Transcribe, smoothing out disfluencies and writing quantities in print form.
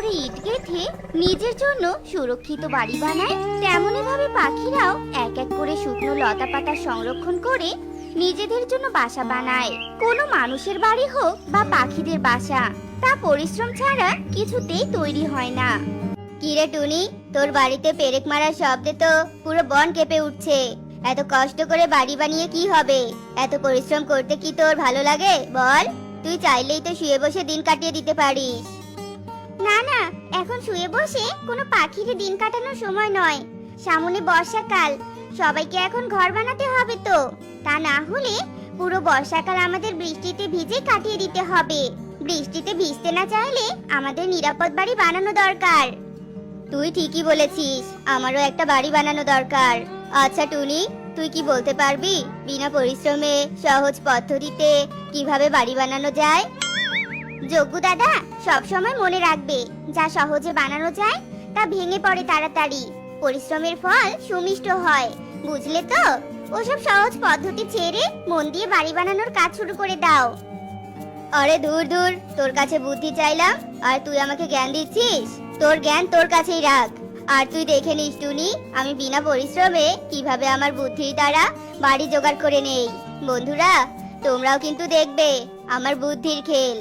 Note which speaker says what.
Speaker 1: করে ইট গেঁথে নিজের জন্য সুরক্ষিত বাড়ি বানায়, তেমনি ভাবে পাখিরাও এক এক করে শুকনো লতা পাতা সংরক্ষণ করে নিজেদের জন্য বাসা বানায়। কোনো মানুষের বাড়ি হোক বা পাখিদের বাসা, তা পরিশ্রম ছাড়া কিছুতেই তৈরি হয় না। কিরে টুনি, তোর বাড়িতে পেরেক মারার শব্দে তো পুরো বন কেঁপে উঠছে। এত কষ্ট করে বাড়ি বানিয়ে কি হবে? এত পরিশ্রম করতে কি তোর ভালো লাগে বল? তুই চাইলেই তো শুয়ে বসে দিন কাটিয়ে দিতে পারিস। না না, এখন শুয়ে বসে কোনো পাখির দিন কাটানোর সময় নয়। সামনে বর্ষাকাল, সবাইকে এখন ঘর বানাতে হবে তো। তা না হলে পুরো বর্ষাকাল আমাদের বৃষ্টিতে ভিজে কাটিয়ে দিতে হবে। বৃষ্টিতে ভিজতে না চাইলে আমাদের নিরাপদ বাড়ি বানানো দরকার। তুই ঠিকই বলেছিস, আমারও একটা বাড়ি বানানো দরকার। আচ্ছা টুনি, তুই কি বলতে পারবি বিনা পরিশ্রমে সহজ পদ্ধতিতে কিভাবে বাড়ি বানানো যায়? যজ্ঞ দাদা সব সময় মনে রাখবে, যা সহজে বানানো যায় তা ভেঙে পড়ে তাড়াতাড়ি, পরিশ্রমের ফল সুমিষ্ট হয়। বুঝলে তো? ওসব সহজ পদ্ধতি ছেড়ে মন দিয়ে বাড়ি বানানোর কাজ শুরু করে দাও। আরে দূর দূর, তোর কাছে বুদ্ধি চাইলাম আর তুই আমাকে জ্ঞান দিচ্ছিস? তোর জ্ঞান তোর কাছেই রাখ। আর তুই দেখে নিস টুনি, আমি বিনা পরিশ্রমে কিভাবে আমার বুদ্ধির দ্বারা বাড়ি জোগাড় করে নেই। বন্ধুরা, তোমরাও কিন্তু দেখবে আমার বুদ্ধির খেল।